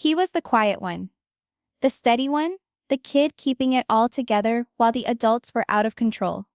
He was the quiet one. The steady one, the kid keeping it all together while the adults were out of control.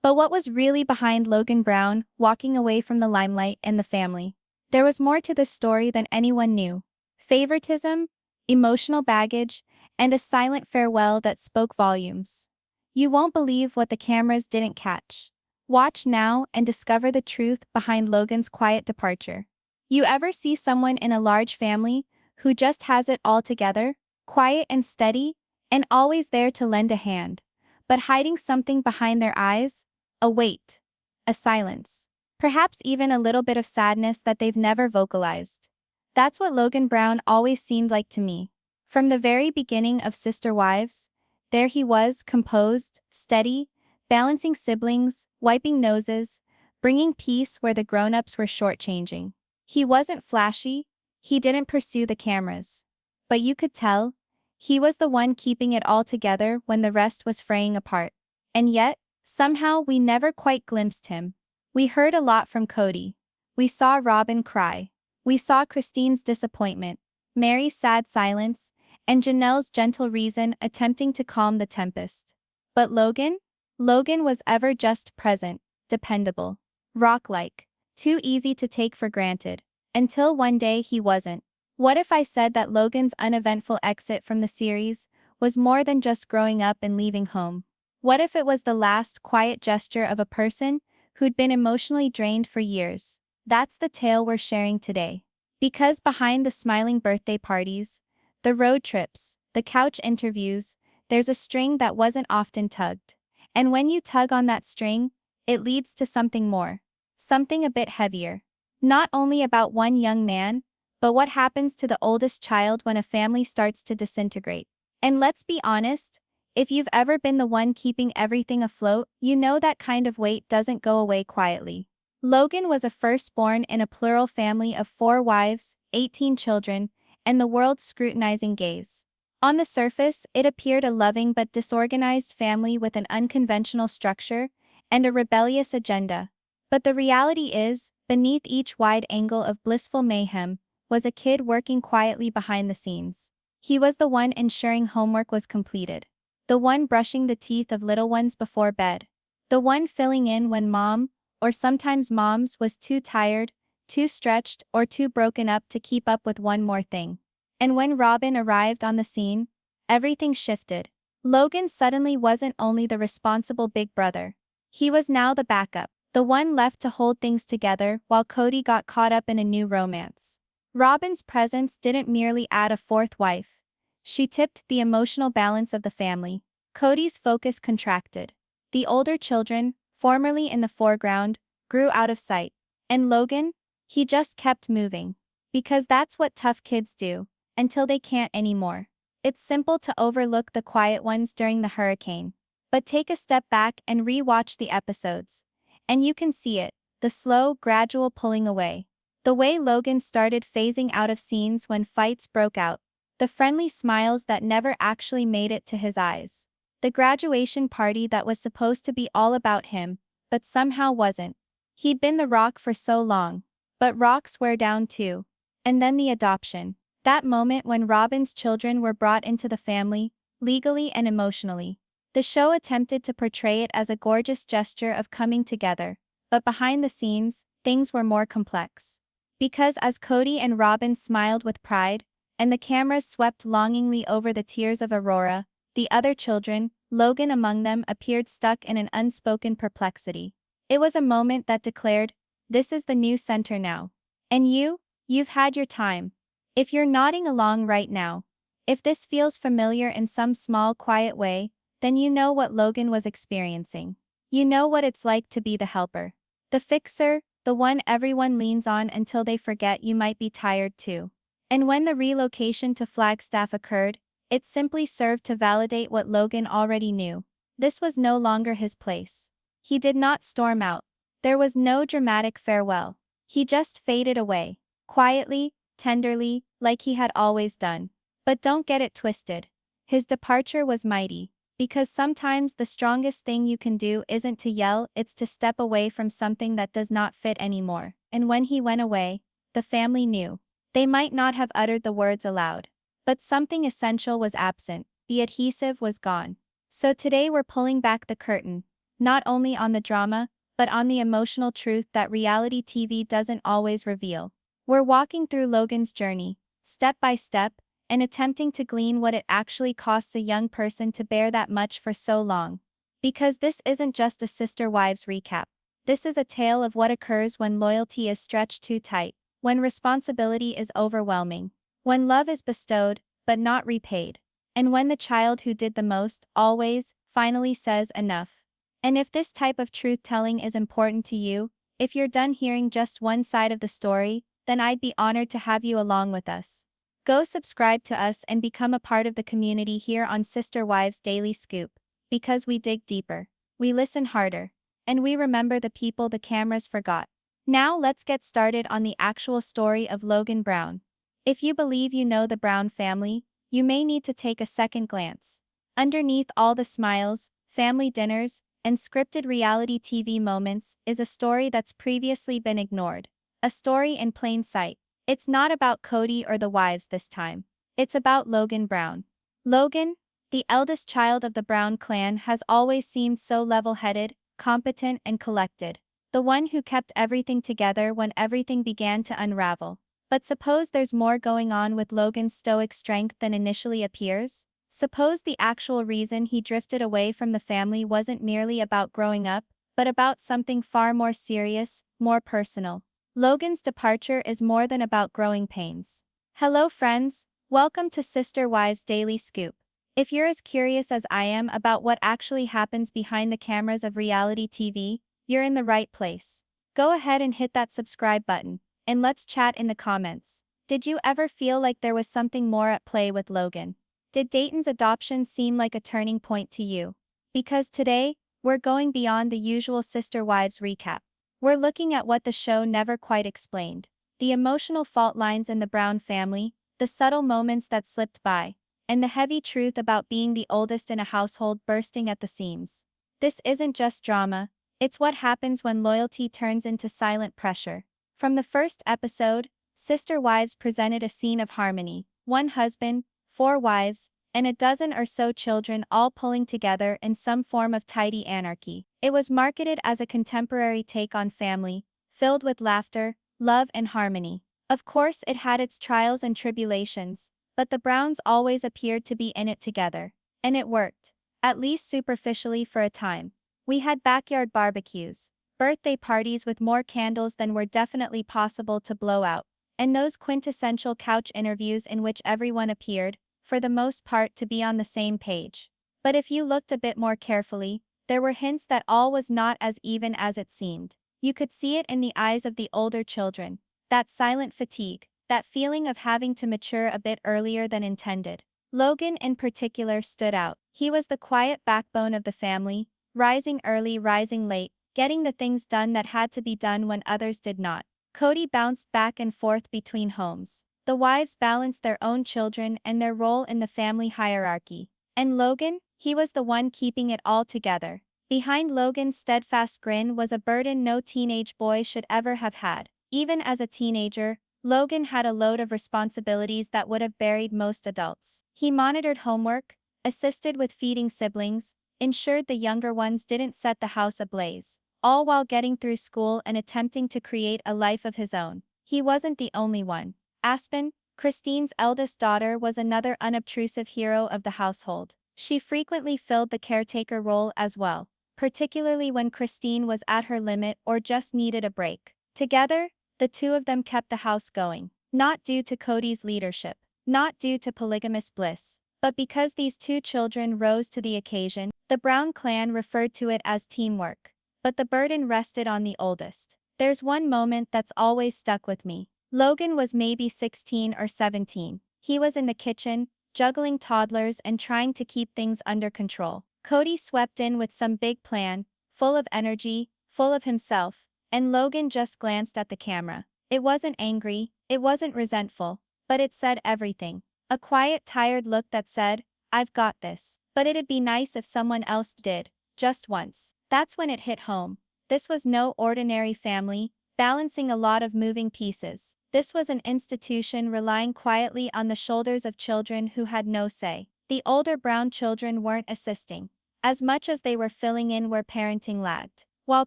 But what was really behind Logan Brown walking away from the limelight and the family? There was more to this story than anyone knew. Favoritism, emotional baggage, and a silent farewell that spoke volumes. You won't believe what the cameras didn't catch. Watch now and discover the truth behind Logan's quiet departure. You ever see someone in a large family who just has it all together, quiet and steady, and always there to lend a hand, but hiding something behind their eyes? A weight, a silence, perhaps even a little bit of sadness that they've never vocalized. That's what Logan Brown always seemed like to me. From the very beginning of Sister Wives, there he was, composed, steady, balancing siblings, wiping noses, bringing peace where the grown-ups were shortchanging. He wasn't flashy, he didn't pursue the cameras. But you could tell, he was the one keeping it all together when the rest was fraying apart. And yet, somehow we never quite glimpsed him. We heard a lot from Cody. We saw Robyn cry. We saw Christine's disappointment, Mary's sad silence, and Janelle's gentle reason attempting to calm the tempest. But Logan? Logan was ever just present, dependable, rock-like, too easy to take for granted, until one day he wasn't. What if I said that Logan's uneventful exit from the series was more than just growing up and leaving home? What if it was the last quiet gesture of a person who'd been emotionally drained for years? That's the tale we're sharing today. Because behind the smiling birthday parties, the road trips, the couch interviews, there's a string that wasn't often tugged. And when you tug on that string, it leads to something more. Something a bit heavier. Not only about one young man, but what happens to the oldest child when a family starts to disintegrate. And let's be honest, if you've ever been the one keeping everything afloat, you know that kind of weight doesn't go away quietly. Logan was a firstborn in a plural family of 4 wives, 18 children, and the world's scrutinizing gaze. On the surface, it appeared a loving but disorganized family with an unconventional structure and a rebellious agenda. But the reality is, beneath each wide angle of blissful mayhem, was a kid working quietly behind the scenes. He was the one ensuring homework was completed. The one brushing the teeth of little ones before bed. The one filling in when mom, or sometimes moms, was too tired, too stretched, or too broken up to keep up with one more thing. And when Robyn arrived on the scene, everything shifted. Logan suddenly wasn't only the responsible big brother. He was now the backup, the one left to hold things together while Cody got caught up in a new romance. Robyn's presence didn't merely add a 4th wife. She tipped the emotional balance of the family. Cody's focus contracted. The older children, formerly in the foreground, grew out of sight. And Logan? He just kept moving. Because that's what tough kids do, until they can't anymore. It's simple to overlook the quiet ones during the hurricane. But take a step back and re-watch the episodes. And you can see it, the slow, gradual pulling away. The way Logan started phasing out of scenes when fights broke out. The friendly smiles that never actually made it to his eyes. The graduation party that was supposed to be all about him, but somehow wasn't. He'd been the rock for so long. But rocks wear down too. And then the adoption. That moment when Robyn's children were brought into the family, legally and emotionally. The show attempted to portray it as a gorgeous gesture of coming together, but behind the scenes, things were more complex. Because as Cody and Robyn smiled with pride, and the cameras swept longingly over the tears of Aurora, the other children, Logan among them, appeared stuck in an unspoken perplexity. It was a moment that declared, "This is the new center now. And you've had your time." If you're nodding along right now, if this feels familiar in some small, quiet way, then you know what Logan was experiencing. You know what it's like to be the helper. The fixer, the one everyone leans on until they forget you might be tired too. And when the relocation to Flagstaff occurred, it simply served to validate what Logan already knew. This was no longer his place. He did not storm out. There was no dramatic farewell. He just faded away, quietly, tenderly, like he had always done. But don't get it twisted. His departure was mighty. Because sometimes the strongest thing you can do isn't to yell, it's to step away from something that does not fit anymore. And when he went away, the family knew. They might not have uttered the words aloud, But something essential was absent. The adhesive was gone. So today we're pulling back the curtain, not only on the drama, but on the emotional truth that reality TV doesn't always reveal. We're walking through Logan's journey, step by step, and attempting to glean what it actually costs a young person to bear that much for so long. Because this isn't just a Sister Wives recap. This is a tale of what occurs when loyalty is stretched too tight, when responsibility is overwhelming, when love is bestowed, but not repaid, and when the child who did the most, always, finally says enough. And if this type of truth-telling is important to you, if you're done hearing just one side of the story, then I'd be honored to have you along with us. Go subscribe to us and become a part of the community here on Sister Wives Daily Scoop, because we dig deeper, we listen harder, and we remember the people the cameras forgot. Now let's get started on the actual story of Logan Brown. If you believe you know the Brown family, you may need to take a second glance. Underneath all the smiles, family dinners, and scripted reality TV moments is a story that's previously been ignored. A story in plain sight. It's not about Cody or the wives this time. It's about Logan Brown. Logan, the eldest child of the Brown clan, has always seemed so level-headed, competent, and collected. The one who kept everything together when everything began to unravel. But suppose there's more going on with Logan's stoic strength than initially appears? Suppose the actual reason he drifted away from the family wasn't merely about growing up, but about something far more serious, more personal. Logan's departure is more than about growing pains. Hello friends, welcome to Sister Wives Daily Scoop. If you're as curious as I am about what actually happens behind the cameras of reality TV, you're in the right place. Go ahead and hit that subscribe button, and let's chat in the comments. Did you ever feel like there was something more at play with Logan? Did Dayton's adoption seem like a turning point to you? Because today, we're going beyond the usual Sister Wives recap. We're looking at what the show never quite explained. The emotional fault lines in the Brown family, the subtle moments that slipped by, and the heavy truth about being the oldest in a household bursting at the seams. This isn't just drama, it's what happens when loyalty turns into silent pressure. From the first episode, Sister Wives presented a scene of harmony. One husband, 4 wives, and a dozen or so children all pulling together in some form of tidy anarchy. It was marketed as a contemporary take on family, filled with laughter, love and harmony. Of course it had its trials and tribulations, but the Browns always appeared to be in it together. And it worked. At least superficially for a time. We had backyard barbecues, birthday parties with more candles than were definitely possible to blow out, and those quintessential couch interviews in which everyone appeared, for the most part, to be on the same page. But if you looked a bit more carefully, there were hints that all was not as even as it seemed. You could see it in the eyes of the older children, that silent fatigue, that feeling of having to mature a bit earlier than intended. Logan in particular stood out. He was the quiet backbone of the family, rising early, rising late, getting the things done that had to be done when others did not. Cody bounced back and forth between homes. The wives balanced their own children and their role in the family hierarchy. And Logan, he was the one keeping it all together. Behind Logan's steadfast grin was a burden no teenage boy should ever have had. Even as a teenager, Logan had a load of responsibilities that would have buried most adults. He monitored homework, assisted with feeding siblings, ensured the younger ones didn't set the house ablaze, all while getting through school and attempting to create a life of his own. He wasn't the only one. Aspen, Christine's eldest daughter, was another unobtrusive hero of the household. She frequently filled the caretaker role as well, particularly when Christine was at her limit or just needed a break. Together, the two of them kept the house going, not due to Cody's leadership, not due to polygamous bliss, but because these two children rose to the occasion. The Brown clan referred to it as teamwork, but the burden rested on the oldest. There's one moment that's always stuck with me. Logan was maybe 16 or 17. He was in the kitchen, juggling toddlers and trying to keep things under control. Cody swept in with some big plan, full of energy, full of himself, and Logan just glanced at the camera. It wasn't angry, it wasn't resentful, but it said everything. A quiet, tired look that said, "I've got this, but it'd be nice if someone else did, just once." That's when it hit home. This was no ordinary family, balancing a lot of moving pieces. This was an institution relying quietly on the shoulders of children who had no say. The older Brown children weren't assisting as much as they were filling in where parenting lagged. While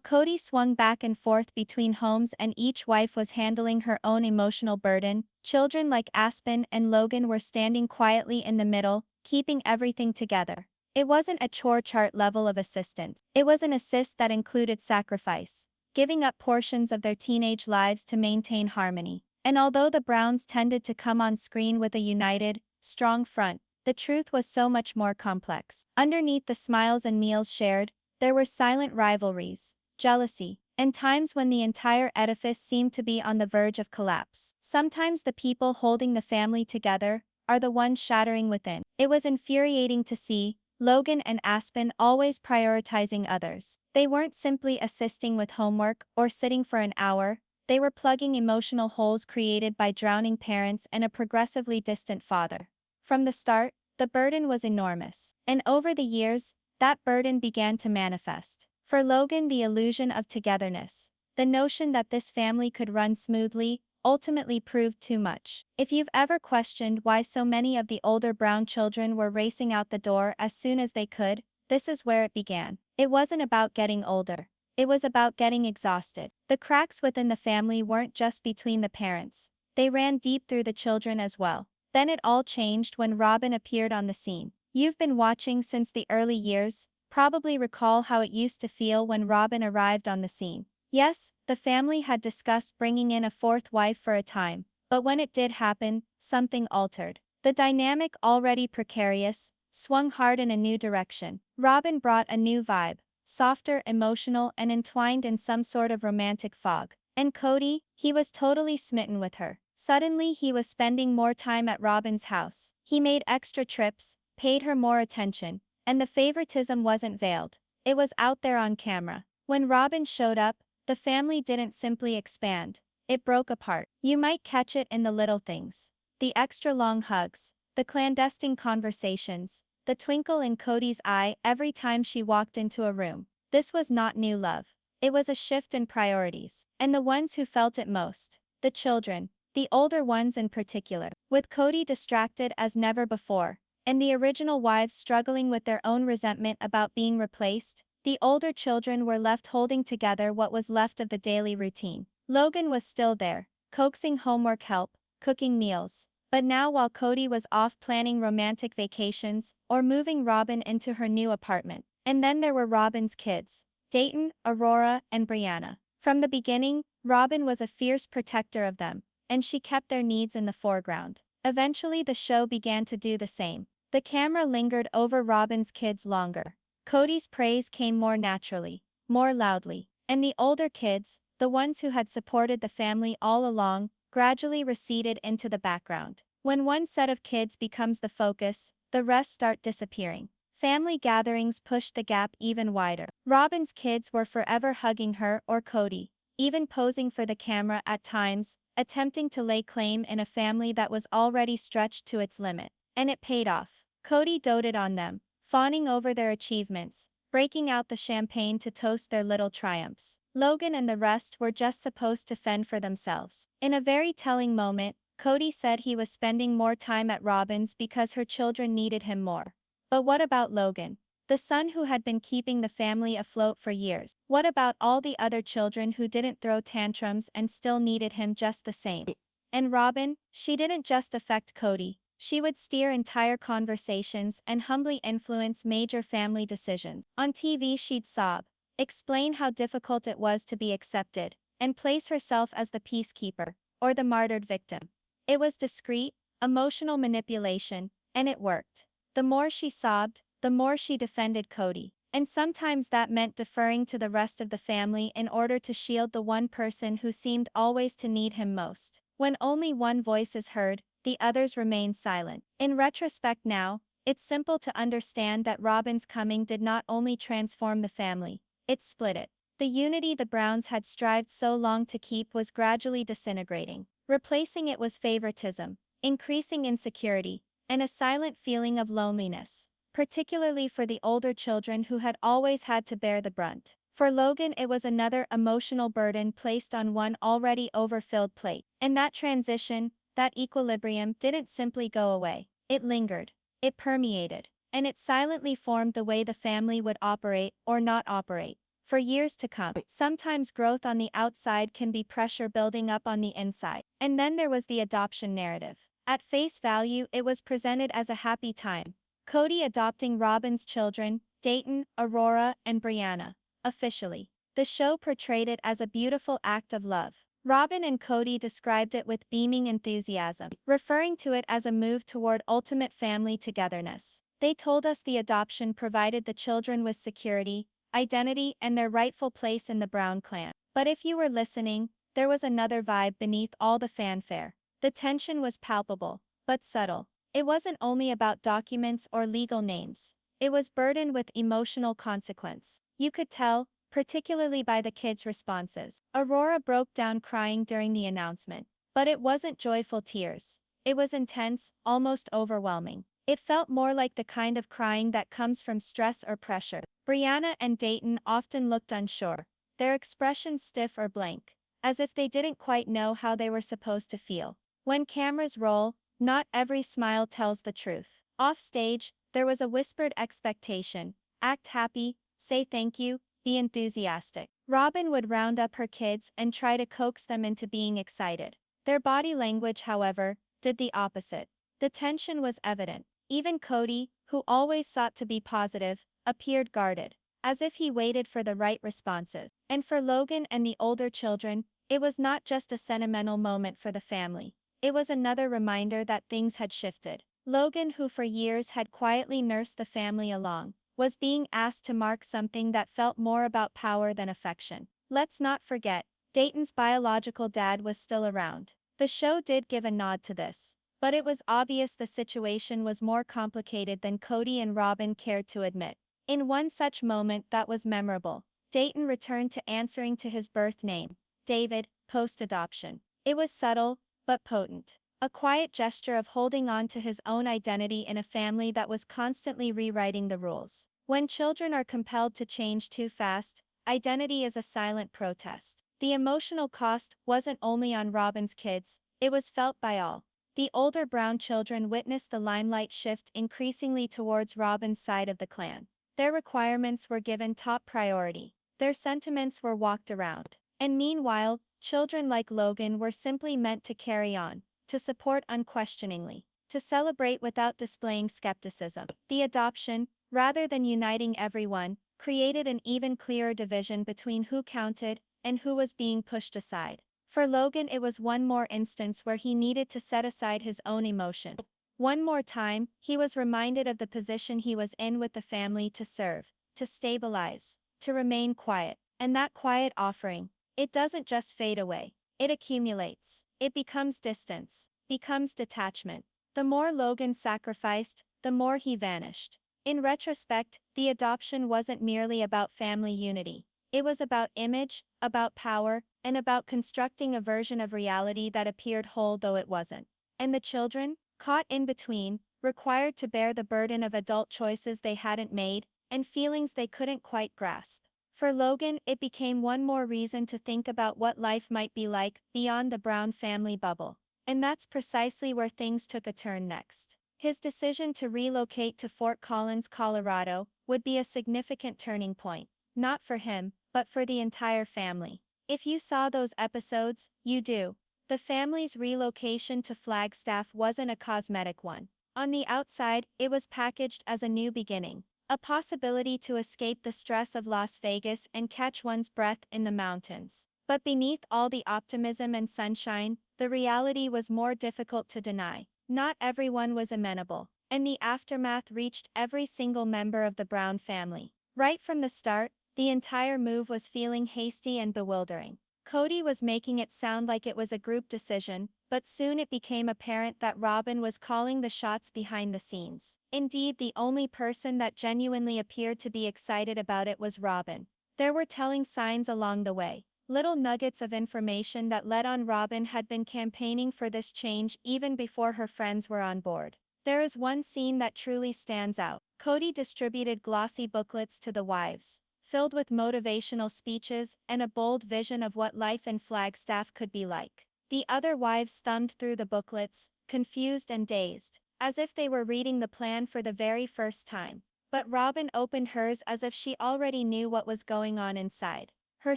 Cody swung back and forth between homes and each wife was handling her own emotional burden, children like Aspen and Logan were standing quietly in the middle, keeping everything together. It wasn't a chore chart level of assistance. It was an assist that included sacrifice, giving up portions of their teenage lives to maintain harmony. And although the Browns tended to come on screen with a united, strong front, the truth was so much more complex. Underneath the smiles and meals shared, there were silent rivalries, jealousy, and times when the entire edifice seemed to be on the verge of collapse. Sometimes the people holding the family together are the ones shattering within. It was infuriating to see Logan and Aspen always prioritizing others. They weren't simply assisting with homework or sitting for an hour, they were plugging emotional holes created by drowning parents and a progressively distant father. From the start, the burden was enormous. And over the years, that burden began to manifest. For Logan, the illusion of togetherness, the notion that this family could run smoothly, ultimately proved too much. If you've ever questioned why so many of the older Brown children were racing out the door as soon as they could, this is where it began. It wasn't about getting older. It was about getting exhausted. The cracks within the family weren't just between the parents. They ran deep through the children as well. Then it all changed when Robyn appeared on the scene. You've been watching since the early years, probably recall how it used to feel when Robyn arrived on the scene. Yes, the family had discussed bringing in a fourth wife for a time, but when it did happen, something altered. The dynamic, already precarious, swung hard in a new direction. Robyn brought a new vibe, softer, emotional, and entwined in some sort of romantic fog. And Cody, he was totally smitten with her. Suddenly he was spending more time at Robyn's house. He made extra trips, paid her more attention, and the favoritism wasn't veiled. It was out there on camera. When Robyn showed up, the family didn't simply expand. It broke apart. You might catch it in the little things. The extra long hugs, the clandestine conversations, the twinkle in Cody's eye every time she walked into a room. This was not new love. It was a shift in priorities. And the ones who felt it most, the children, the older ones in particular, with Cody distracted as never before, and the original wives struggling with their own resentment about being replaced, the older children were left holding together what was left of the daily routine. Logan was still there, coaxing homework help, cooking meals. But now while Cody was off planning romantic vacations or moving Robyn into her new apartment. And then there were Robyn's kids, Dayton, Aurora, and Brianna. From the beginning, Robyn was a fierce protector of them, and she kept their needs in the foreground. Eventually the show began to do the same. The camera lingered over Robyn's kids longer. Cody's praise came more naturally, more loudly, and the older kids, the ones who had supported the family all along, gradually receded into the background. When one set of kids becomes the focus, the rest start disappearing. Family gatherings pushed the gap even wider. Robyn's kids were forever hugging her or Cody, even posing for the camera at times, attempting to lay claim in a family that was already stretched to its limit. And it paid off. Cody doted on them, fawning over their achievements, breaking out the champagne to toast their little triumphs. Logan and the rest were just supposed to fend for themselves. In a very telling moment, Cody said he was spending more time at Robyn's because her children needed him more. But what about Logan, the son who had been keeping the family afloat for years? What about all the other children who didn't throw tantrums and still needed him just the same? And Robyn, she didn't just affect Cody. She would steer entire conversations and humbly influence major family decisions. On TV she'd sob, explain how difficult it was to be accepted, and place herself as the peacekeeper, or the martyred victim. It was discreet, emotional manipulation, and it worked. The more she sobbed, the more she defended Cody. And sometimes that meant deferring to the rest of the family in order to shield the one person who seemed always to need him most. When only one voice is heard, the others remain silent. In retrospect now, it's simple to understand that Robyn's coming did not only transform the family, it split it. The unity the Browns had strived so long to keep was gradually disintegrating. Replacing it was favoritism, increasing insecurity, and a silent feeling of loneliness, particularly for the older children who had always had to bear the brunt. For Logan, it was another emotional burden placed on one already overfilled plate. And that transition, that equilibrium, didn't simply go away. It lingered. It permeated. And it silently formed the way the family would operate or not operate for years to come. Sometimes growth on the outside can be pressure building up on the inside. And then there was the adoption narrative. At face value, it was presented as a happy time. Cody adopting Robyn's children, Dayton, Aurora, and Brianna. Officially, the show portrayed it as a beautiful act of love. Robyn and Cody described it with beaming enthusiasm, referring to it as a move toward ultimate family togetherness. They told us the adoption provided the children with security, identity, and their rightful place in the Brown clan. But if you were listening, there was another vibe beneath all the fanfare. The tension was palpable, but subtle. It wasn't only about documents or legal names. It was burdened with emotional consequence. You could tell, particularly by the kids' responses. Aurora broke down crying during the announcement. But it wasn't joyful tears. It was intense, almost overwhelming. It felt more like the kind of crying that comes from stress or pressure. Brianna and Dayton often looked unsure, their expressions stiff or blank, as if they didn't quite know how they were supposed to feel. When cameras roll, not every smile tells the truth. Off stage, there was a whispered expectation: act happy, say thank you, be enthusiastic. Robyn would round up her kids and try to coax them into being excited. Their body language, however, did the opposite. The tension was evident. Even Cody, who always sought to be positive, appeared guarded, as if he waited for the right responses. And for Logan and the older children, it was not just a sentimental moment for the family. It was another reminder that things had shifted. Logan, who for years had quietly nursed the family along, was being asked to mark something that felt more about power than affection. Let's not forget, Dayton's biological dad was still around. The show did give a nod to this. But it was obvious the situation was more complicated than Cody and Robyn cared to admit. In one such moment that was memorable, Dayton returned to answering to his birth name, David, post-adoption. It was subtle, but potent. A quiet gesture of holding on to his own identity in a family that was constantly rewriting the rules. When children are compelled to change too fast, identity is a silent protest. The emotional cost wasn't only on Robyn's kids, it was felt by all. The older Brown children witnessed the limelight shift increasingly towards Robyn's side of the clan. Their requirements were given top priority. Their sentiments were walked around. And meanwhile, children like Logan were simply meant to carry on, to support unquestioningly, to celebrate without displaying skepticism. The adoption, rather than uniting everyone, created an even clearer division between who counted and who was being pushed aside. For Logan, it was one more instance where he needed to set aside his own emotion. One more time, he was reminded of the position he was in with the family: to serve, to stabilize, to remain quiet. And that quiet offering, it doesn't just fade away. It accumulates. It becomes distance, becomes detachment. The more Logan sacrificed, the more he vanished. In retrospect, the adoption wasn't merely about family unity. It was about image, about power, and about constructing a version of reality that appeared whole though it wasn't. And the children, caught in between, required to bear the burden of adult choices they hadn't made, and feelings they couldn't quite grasp. For Logan, it became one more reason to think about what life might be like beyond the Brown family bubble. And that's precisely where things took a turn next. His decision to relocate to Fort Collins, Colorado, would be a significant turning point, not for him, but for the entire family. If you saw those episodes, you do. The family's relocation to Flagstaff wasn't a cosmetic one. On the outside, it was packaged as a new beginning, a possibility to escape the stress of Las Vegas and catch one's breath in the mountains. But beneath all the optimism and sunshine, the reality was more difficult to deny. Not everyone was amenable, and the aftermath reached every single member of the Brown family. Right from the start, the entire move was feeling hasty and bewildering. Cody was making it sound like it was a group decision, but soon it became apparent that Robyn was calling the shots behind the scenes. Indeed, the only person that genuinely appeared to be excited about it was Robyn. There were telling signs along the way, little nuggets of information that led on. Robyn had been campaigning for this change even before her friends were on board. There is one scene that truly stands out. Cody distributed glossy booklets to the wives, filled with motivational speeches and a bold vision of what life in Flagstaff could be like. The other wives thumbed through the booklets, confused and dazed, as if they were reading the plan for the very first time. But Robyn opened hers as if she already knew what was going on inside. Her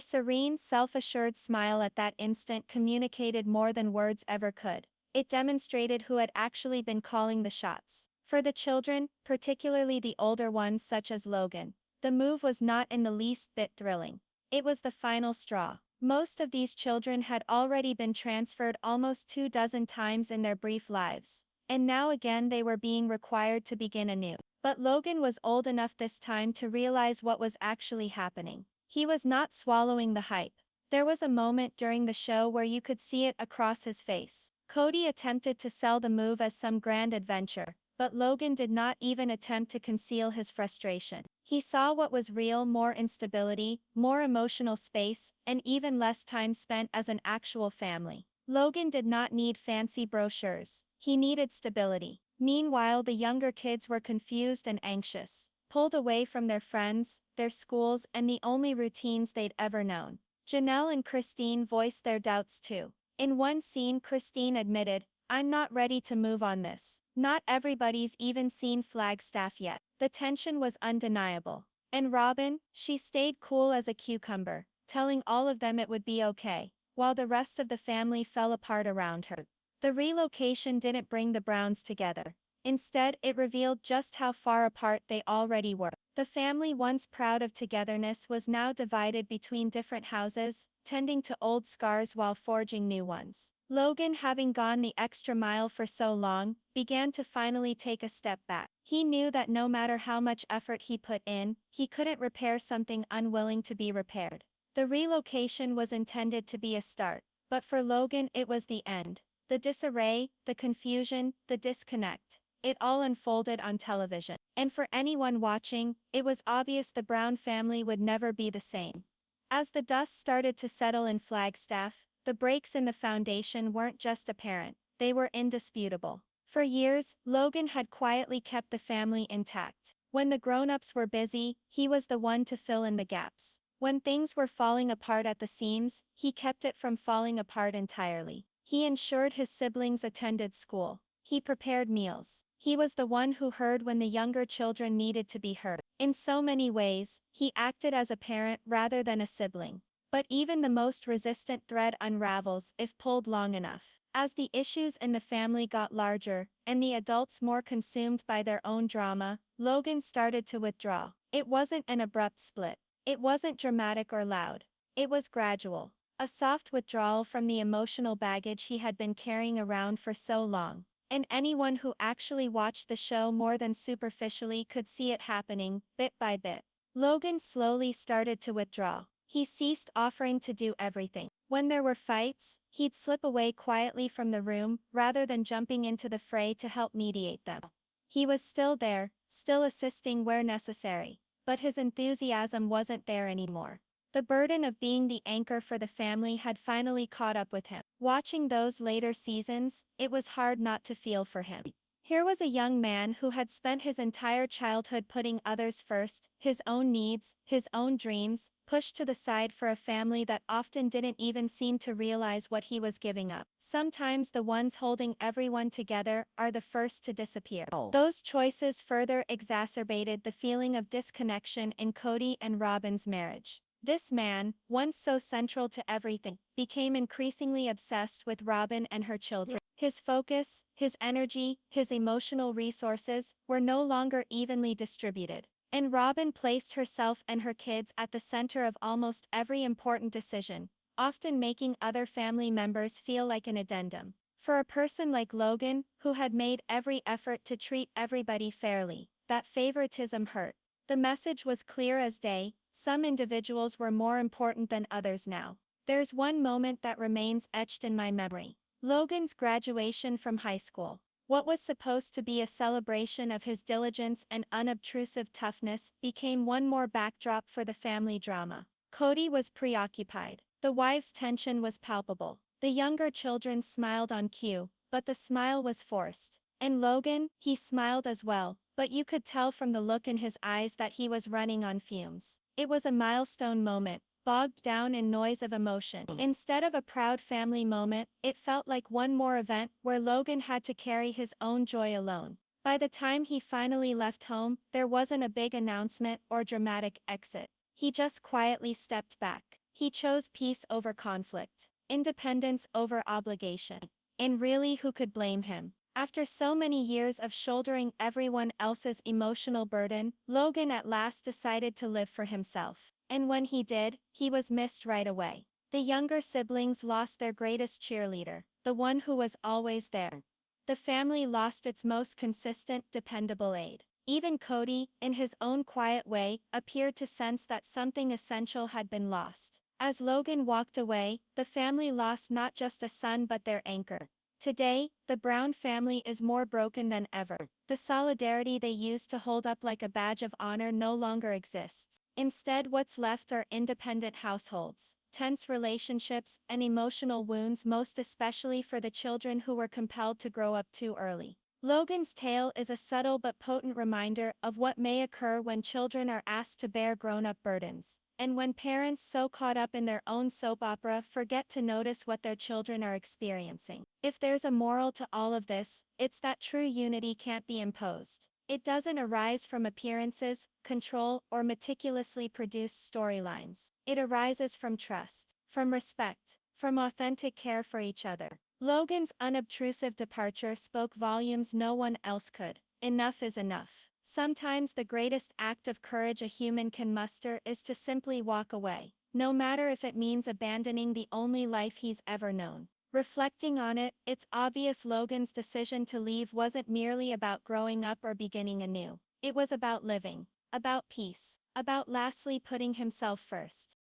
serene, self-assured smile at that instant communicated more than words ever could. It demonstrated who had actually been calling the shots. For the children, particularly the older ones such as Logan, the move was not in the least bit thrilling. It was the final straw. Most of these children had already been transferred almost 24 times in their brief lives, and now again they were being required to begin anew. But Logan was old enough this time to realize what was actually happening. He was not swallowing the hype. There was a moment during the show where you could see it across his face. Cody attempted to sell the move as some grand adventure, but Logan did not even attempt to conceal his frustration. He saw what was real: more instability, more emotional space, and even less time spent as an actual family. Logan did not need fancy brochures. He needed stability. Meanwhile, the younger kids were confused and anxious, pulled away from their friends, their schools, and the only routines they'd ever known. Janelle and Christine voiced their doubts too. In one scene, Christine admitted, "I'm not ready to move on this. Not everybody's even seen Flagstaff yet." The tension was undeniable. And Robyn, she stayed cool as a cucumber, telling all of them it would be okay, while the rest of the family fell apart around her. The relocation didn't bring the Browns together. Instead, it revealed just how far apart they already were. The family, once proud of togetherness, was now divided between different houses, tending to old scars while forging new ones. Logan, having gone the extra mile for so long, began to finally take a step back. He knew that no matter how much effort he put in, he couldn't repair something unwilling to be repaired. The relocation was intended to be a start, but for Logan it was the end. The disarray, the confusion, the disconnect. It all unfolded on television. And for anyone watching, it was obvious the Brown family would never be the same. As the dust started to settle in Flagstaff, the breaks in the foundation weren't just apparent, they were indisputable. For years, Logan had quietly kept the family intact. When the grown-ups were busy, he was the one to fill in the gaps. When things were falling apart at the seams, he kept it from falling apart entirely. He ensured his siblings attended school. He prepared meals. He was the one who heard when the younger children needed to be heard. In so many ways, he acted as a parent rather than a sibling. But even the most resistant thread unravels if pulled long enough. As the issues in the family got larger, and the adults more consumed by their own drama, Logan started to withdraw. It wasn't an abrupt split. It wasn't dramatic or loud. It was gradual. A soft withdrawal from the emotional baggage he had been carrying around for so long. And anyone who actually watched the show more than superficially could see it happening, bit by bit. Logan slowly started to withdraw. He ceased offering to do everything. When there were fights, he'd slip away quietly from the room, rather than jumping into the fray to help mediate them. He was still there, still assisting where necessary, but his enthusiasm wasn't there anymore. The burden of being the anchor for the family had finally caught up with him. Watching those later seasons, it was hard not to feel for him. Here was a young man who had spent his entire childhood putting others first, his own needs, his own dreams, pushed to the side for a family that often didn't even seem to realize what he was giving up. Sometimes the ones holding everyone together are the first to disappear. Those choices further exacerbated the feeling of disconnection in Cody and Robyn's marriage. This man, once so central to everything, became increasingly obsessed with Robyn and her children. His focus, his energy, his emotional resources were no longer evenly distributed. And Robyn placed herself and her kids at the center of almost every important decision, often making other family members feel like an addendum. For a person like Logan, who had made every effort to treat everybody fairly, that favoritism hurt. The message was clear as day: some individuals were more important than others now. There's one moment that remains etched in my memory. Logan's graduation from high school. What was supposed to be a celebration of his diligence and unobtrusive toughness became one more backdrop for the family drama. Cody was preoccupied. The wives' tension was palpable. The younger children smiled on cue, but the smile was forced. And Logan, he smiled as well, but you could tell from the look in his eyes that he was running on fumes. It was a milestone moment, bogged down in noise of emotion. Instead of a proud family moment, it felt like one more event where Logan had to carry his own joy alone. By the time he finally left home, there wasn't a big announcement or dramatic exit. He just quietly stepped back. He chose peace over conflict, independence over obligation. And really, who could blame him? After so many years of shouldering everyone else's emotional burden, Logan at last decided to live for himself. And when he did, he was missed right away. The younger siblings lost their greatest cheerleader, the one who was always there. The family lost its most consistent, dependable aide. Even Cody, in his own quiet way, appeared to sense that something essential had been lost. As Logan walked away, the family lost not just a son but their anchor. Today, the Brown family is more broken than ever. The solidarity they used to hold up like a badge of honor no longer exists. Instead, what's left are independent households, tense relationships, and emotional wounds, most especially for the children who were compelled to grow up too early. Logan's tale is a subtle but potent reminder of what may occur when children are asked to bear grown-up burdens, and when parents so caught up in their own soap opera forget to notice what their children are experiencing. If there's a moral to all of this, it's that true unity can't be imposed. It doesn't arise from appearances, control, or meticulously produced storylines. It arises from trust, from respect, from authentic care for each other. Logan's unobtrusive departure spoke volumes no one else could. Enough is enough. Sometimes the greatest act of courage a human can muster is to simply walk away, no matter if it means abandoning the only life he's ever known. Reflecting on it, it's obvious Logan's decision to leave wasn't merely about growing up or beginning anew. It was about living, about peace, about lastly putting himself first.